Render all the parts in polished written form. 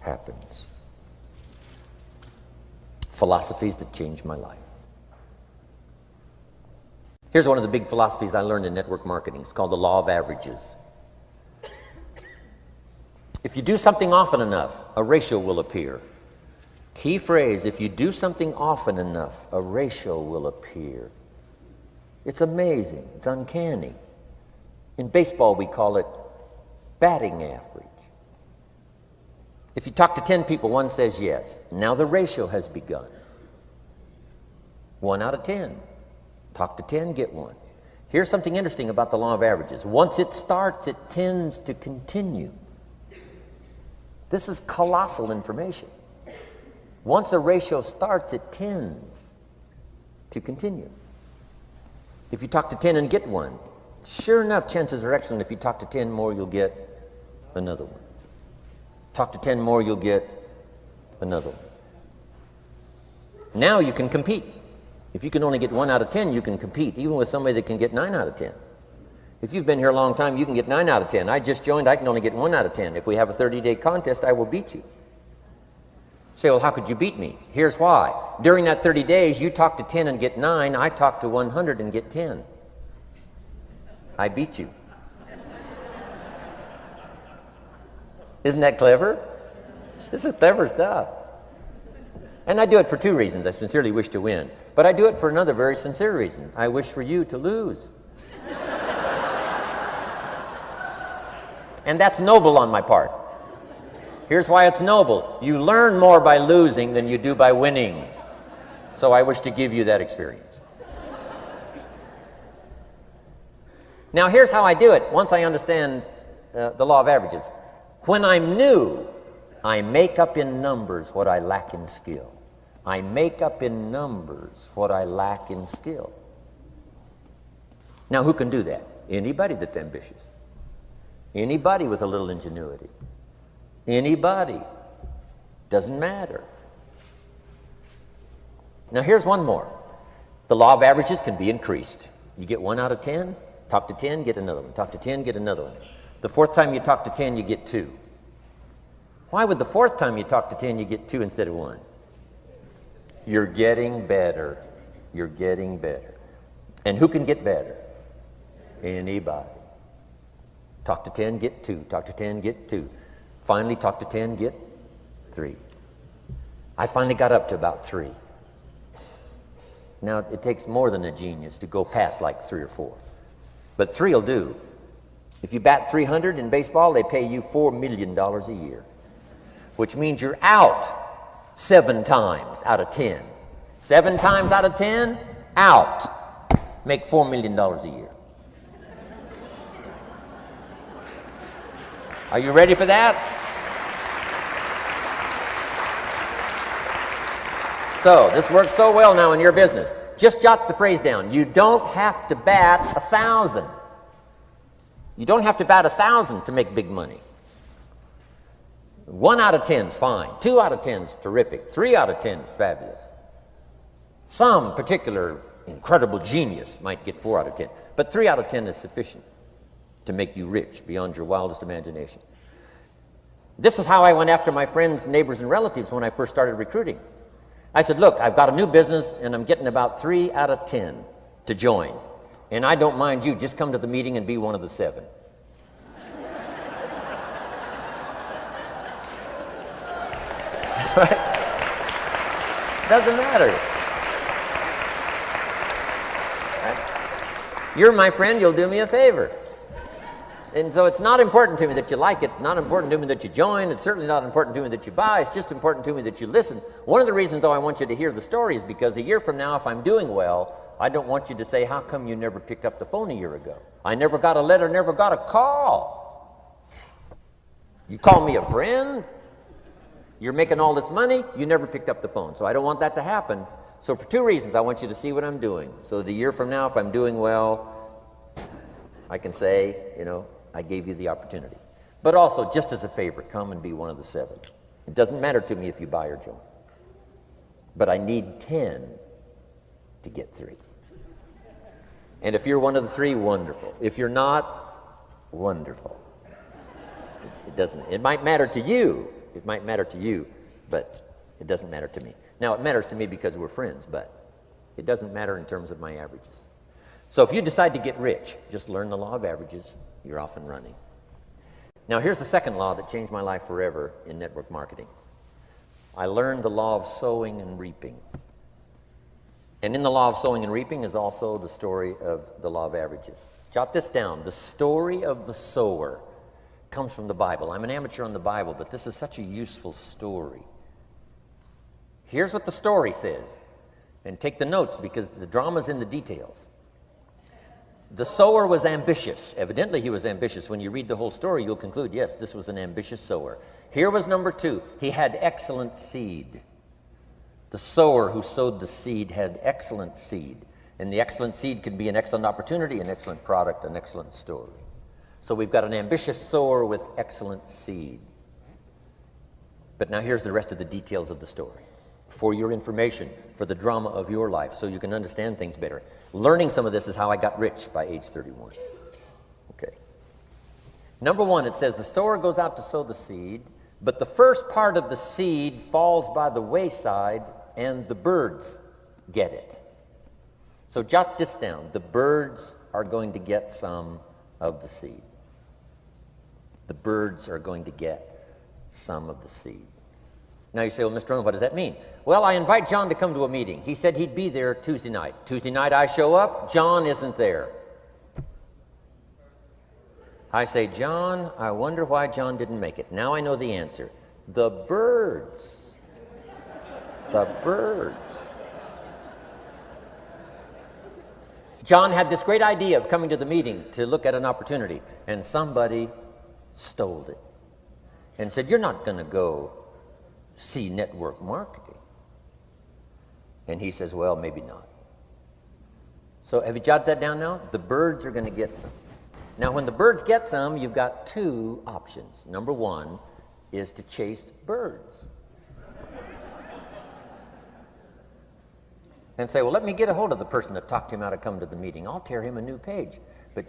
happens. Philosophies that changed my life. Here's one of the big philosophies I learned in network marketing. It's called the law of averages. If you do something often enough, a ratio will appear. Key phrase, if you do something often enough, a ratio will appear. It's amazing. It's uncanny. In baseball, we call it batting average. If you talk to 10 people, one says yes. Now the ratio has begun. 1 out of 10. Talk to 10, get 1. Here's something interesting about the law of averages. Once it starts, it tends to continue. This is colossal information. Once a ratio starts, it tends to continue. If you talk to 10 and get 1, sure enough, chances are excellent if you talk to 10 more, you'll get another one. Talk to 10 more, you'll get another one. Now you can compete. If you can only get 1 out of 10, you can compete, even with somebody that can get 9 out of 10. If you've been here a long time, you can get 9 out of 10. I just joined, I can only get 1 out of 10. If we have a 30-day contest, I will beat you. Say, well, how could you beat me? Here's why. During that 30 days, you talk to 10 and get 9. I talk to 100 and get 10. I beat you. Isn't that clever? This is clever stuff. And I do it for 2 reasons. I sincerely wish to win. But I do it for another very sincere reason. I wish for you to lose. And that's noble on my part. Here's why it's noble. You learn more by losing than you do by winning. So I wish to give you that experience. Now here's how I do it once I understand the law of averages. When I'm new, I make up in numbers what I lack in skill. I make up in numbers what I lack in skill. Now who can do that? Anybody that's ambitious. Anybody with a little ingenuity. Anybody. Doesn't matter. Now here's one more. The law of averages can be increased. You get 1 out of 10, talk to 10, get another one. Talk to 10, get another one. The 4th time you talk to 10, you get 2. Why would the 4th time you talk to 10, you get 2 instead of 1? You're getting better. You're getting better. And who can get better? Anybody. Talk to 10, get 2. Talk to 10, get 2. Finally, talk to 10, get 3. I finally got up to about 3. Now, it takes more than a genius to go past like 3 or 4. But 3 will do. If you bat 300 in baseball, they pay you $4 million a year, which means you're out 7 times out of 10. 7 times out of 10, out. Make $4 million a year. Are you ready for that? So, this works so well now in your business. Just jot the phrase down. You don't have to bat 1,000. You don't have to bat 1,000 to make big money. 1 out of 10 is fine. 2 out of 10 is terrific. 3 out of 10 is fabulous. Some particular incredible genius might get 4 out of 10. But 3 out of 10 is sufficient to make you rich beyond your wildest imagination. This is how I went after my friends, neighbors, and relatives when I first started recruiting. I said, look, I've got a new business, and I'm getting about 3 out of 10 to join. And I don't mind you. Just come to the meeting and be one of the 7. Right? Doesn't matter. Right? You're my friend, you'll do me a favor. And so it's not important to me that you like it. It's not important to me that you join. It's certainly not important to me that you buy. It's just important to me that you listen. One of the reasons, though, I want you to hear the story is because a year from now, if I'm doing well, I don't want you to say, how come you never picked up the phone a year ago? I never got a letter, never got a call. You call me a friend? You're making all this money? You never picked up the phone. So I don't want that to happen. So for 2 reasons, I want you to see what I'm doing. So that a year from now, if I'm doing well, I can say, you know, I gave you the opportunity. But also, just as a favor, come and be one of the 7. It doesn't matter to me if you buy or join. But I need 10 to get 3. And if you're one of the 3, wonderful. If you're not, wonderful. It might matter to you, It might matter to you, but it doesn't matter to me. Now, it matters to me because we're friends, but it doesn't matter in terms of my averages. So if you decide to get rich, just learn the law of averages. You're off and running. Now, here's the second law that changed my life forever in network marketing. I learned the law of sowing and reaping. And in the law of sowing and reaping is also the story of the law of averages. Jot this down. The story of the sower comes from the Bible. I'm an amateur on the Bible, but this is such a useful story. Here's what the story says. And take the notes because the drama's in the details. The sower was ambitious. Evidently, he was ambitious. When you read the whole story, you'll conclude, yes, this was an ambitious sower. Here was number two. He had excellent seed. The sower who sowed the seed had excellent seed. And the excellent seed could be an excellent opportunity, an excellent product, an excellent story. So we've got an ambitious sower with excellent seed. But now here's the rest of the details of the story. For your information, for the drama of your life, so you can understand things better. Learning some of this is how I got rich by age 31. Okay. Number one, it says the sower goes out to sow the seed, but the first part of the seed falls by the wayside and the birds get it. So jot this down. The birds are going to get some of the seed. The birds are going to get some of the seed. Now you say, well, Mr. Rohn, what does that mean? Well, I invite John to come to a meeting. He said he'd be there Tuesday night. Tuesday night I show up, John isn't there. I say, John, I wonder why John didn't make it. Now I know the answer. The birds. The birds. John had this great idea of coming to the meeting to look at an opportunity, and somebody stole it and said, you're not going to go see network marketing. And he says, well, maybe not. So have you jotted that down now? The birds are going to get some. Now, when the birds get some, you've got two options. Number one is to chase birds. And say, well, let me get a hold of the person that talked him out of coming to the meeting. I'll tear him a new page. But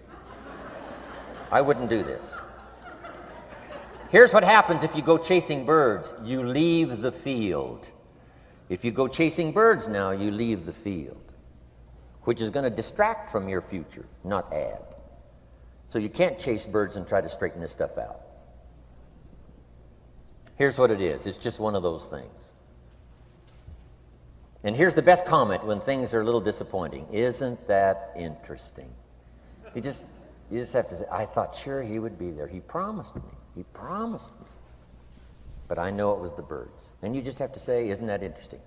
I wouldn't do this. Here's what happens if you go chasing birds. You leave the field. If you go chasing birds now, you leave the field, which is going to distract from your future, not add. So you can't chase birds and try to straighten this stuff out. Here's what it is. It's just one of those things. And here's the best comment when things are a little disappointing. Isn't that interesting? You just have to say, I thought sure he would be there. He promised me. He promised me. But I know it was the birds. And you just have to say, isn't that interesting?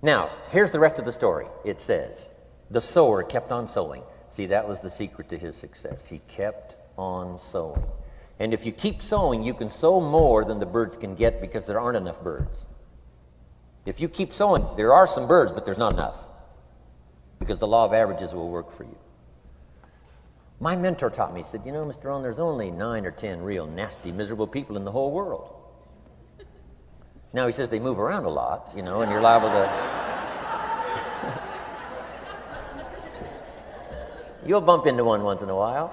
Now, here's the rest of the story. It says, the sower kept on sowing. See, that was the secret to his success. He kept on sowing. And if you keep sowing, you can sow more than the birds can get because there aren't enough birds. If you keep sowing, there are some birds, but there's not enough because the law of averages will work for you. My mentor taught me, he said, you know, Mr. Rohn, there's only 9 or 10 real nasty, miserable people in the whole world. Now, he says they move around a lot, you know, and you're liable to... You'll bump into one once in a while.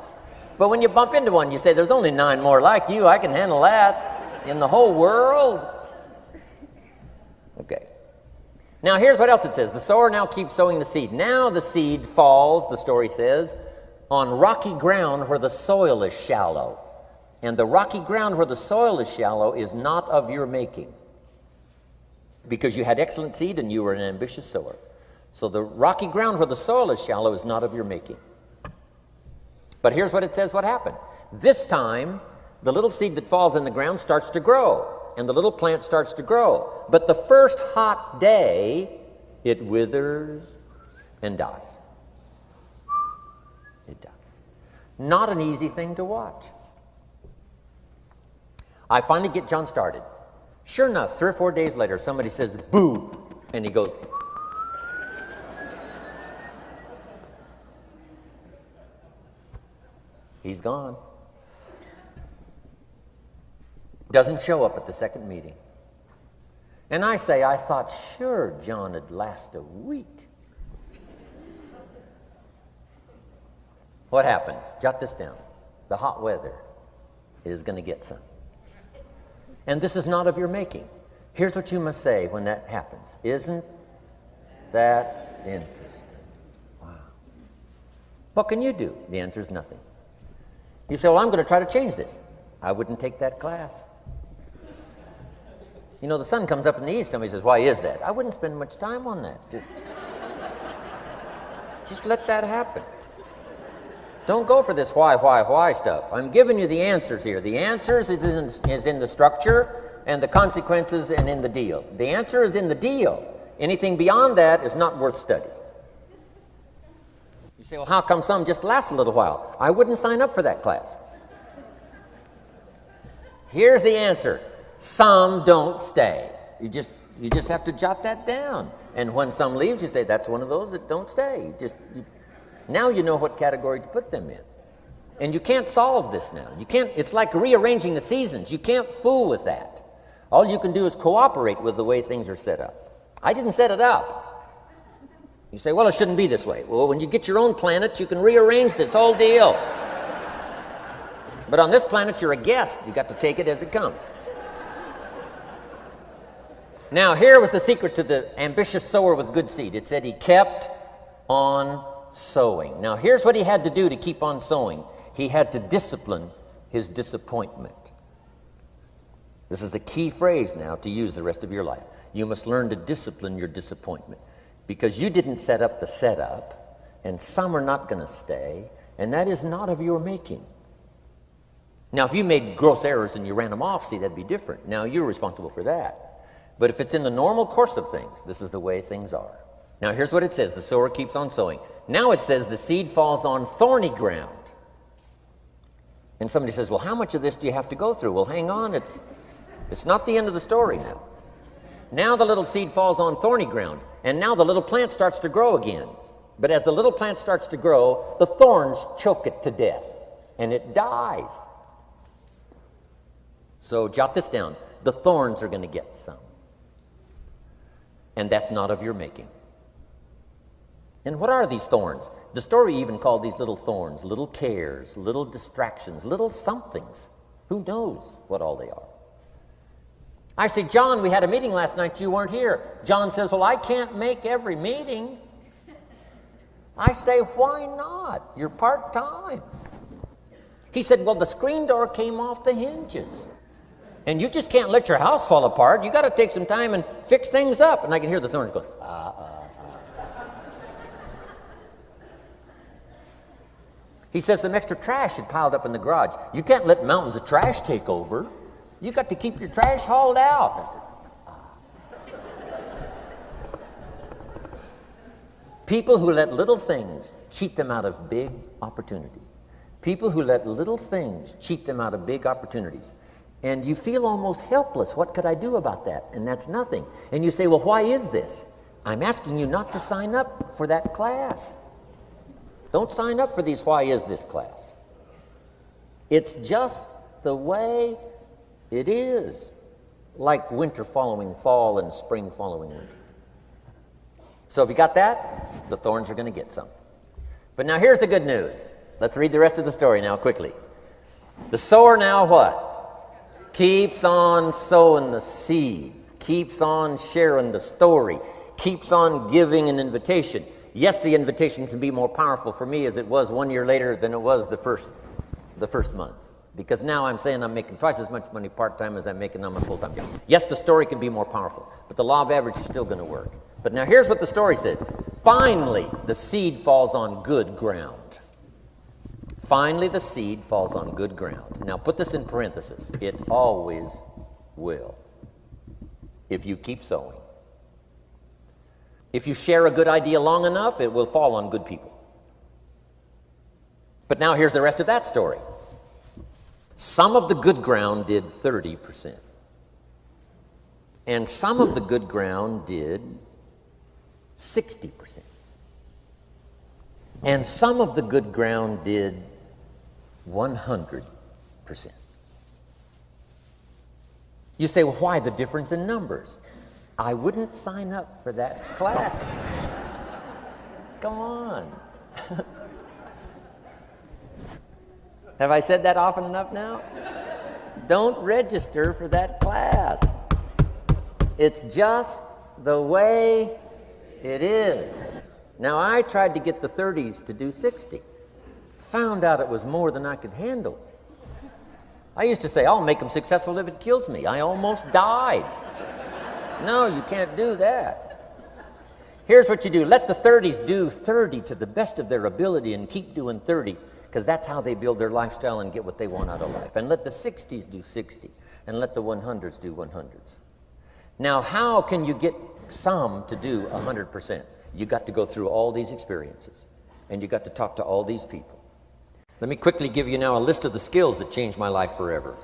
But when you bump into one, you say, there's only 9 more like you. I can handle that in the whole world. Okay. Now, here's what else it says. The sower now keeps sowing the seed. Now the seed falls, the story says, on rocky ground where the soil is shallow. And the rocky ground where the soil is shallow is not of your making, because you had excellent seed and you were an ambitious sower. So the rocky ground where the soil is shallow is not of your making. But here's what it says what happened. This time, the little seed that falls in the ground starts to grow, and the little plant starts to grow. But the first hot day, it withers and dies. It dies. Not an easy thing to watch. I finally get John started. Sure enough, 3 or 4 days later, somebody says, boo, and he goes, he's gone. Doesn't show up at the second meeting. And I say, I thought sure John would last a week. What happened? Jot this down. The hot weather is going to get some. And this is not of your making. Here's what you must say when that happens. Isn't that interesting? Wow. What can you do? The answer is nothing. You say, well, I'm going to try to change this. I wouldn't take that class. You know, the sun comes up in the east. Somebody says, why is that? I wouldn't spend much time on that. Just let that happen. Don't go for this why stuff. I'm giving you the answers here. The answers is in the structure and the consequences and in the deal. The answer is in the deal. Anything beyond that is not worth study. You say, well, how come some just last a little while? I wouldn't sign up for that class. Here's the answer. Some don't stay. You just have to jot that down. And when some leaves, you say, that's one of those that don't stay. Now you know what category to put them in. And you can't solve this now. You can't, it's like rearranging the seasons. You can't fool with that. All you can do is cooperate with the way things are set up. I didn't set it up. You say, well, it shouldn't be this way. Well, when you get your own planet, you can rearrange this whole deal. But on this planet, you're a guest. You got to take it as it comes. Now, here was the secret to the ambitious sower with good seed. It said he kept on sowing. Now, here's what he had to do to keep on sowing. He had to discipline his disappointment. This is a key phrase now to use the rest of your life. You must learn to discipline your disappointment because you didn't set up the setup, and some are not going to stay, and that is not of your making. Now, if you made gross errors and you ran them off, see, that'd be different. Now, you're responsible for that. But if it's in the normal course of things, this is the way things are. Now, here's what it says. The sower keeps on sowing. Now it says the seed falls on thorny ground. And somebody says, well, how much of this do you have to go through? Well, hang on. It's not the end of the story now. Now the little seed falls on thorny ground. And now the little plant starts to grow again. But as the little plant starts to grow, the thorns choke it to death. And it dies. So jot this down. The thorns are going to get some. And that's not of your making. And what are these thorns? The story even called these little thorns, little cares, little distractions, little somethings. Who knows what all they are? I say, John, we had a meeting last night. You weren't here. John says, well, I can't make every meeting. I say, why not? You're part-time. He said, well, the screen door came off the hinges. And you just can't let your house fall apart. You got to take some time and fix things up. And I can hear the thorns going, He says some extra trash had piled up in the garage. You can't let mountains of trash take over. You got to keep your trash hauled out. People who let little things cheat them out of big opportunities. People who let little things cheat them out of big opportunities. And you feel almost helpless. What could I do about that? And that's nothing. And you say, well, why is this? I'm asking you not to sign up for that class. Don't sign up for these why is this class. It's just the way it is. Like winter following fall and spring following winter. So if you got that, the thorns are going to get some. But now here's the good news. Let's read the rest of the story now quickly. The sower now what? Keeps on sowing the seed, keeps on sharing the story, keeps on giving an invitation. Yes, the invitation can be more powerful for me as it was 1 year later than it was the first month. Because now I'm saying I'm making twice as much money part-time as I'm making on my full-time job. Yes, the story can be more powerful, but the law of average is still going to work. But now here's what the story said. Finally, the seed falls on good ground. Finally, the seed falls on good ground. Now, put this in parentheses. It always will, if you keep sowing. If you share a good idea long enough, it will fall on good people. But now here's the rest of that story. Some of the good ground did 30%. And some of the good ground did 60%. And some of the good ground did 100%. You say, well, why the difference in numbers? I wouldn't sign up for that class. Come on. Have I said that often enough now? don't register for that class. It's just the way it is. Now, I tried to get the 30s to do 60. Found out it was more than I could handle. I used to say, I'll make them successful if it kills me. I almost died. No, you can't do that. Here's what you do. Let the 30s do 30 to the best of their ability and keep doing 30, because that's how they build their lifestyle and get what they want out of life. And let the 60s do 60, and let the 100s do 100s. Now, how can you get some to do 100%? You got to go through all these experiences, and you got to talk to all these people. Let me quickly give you now a list of the skills that changed my life forever.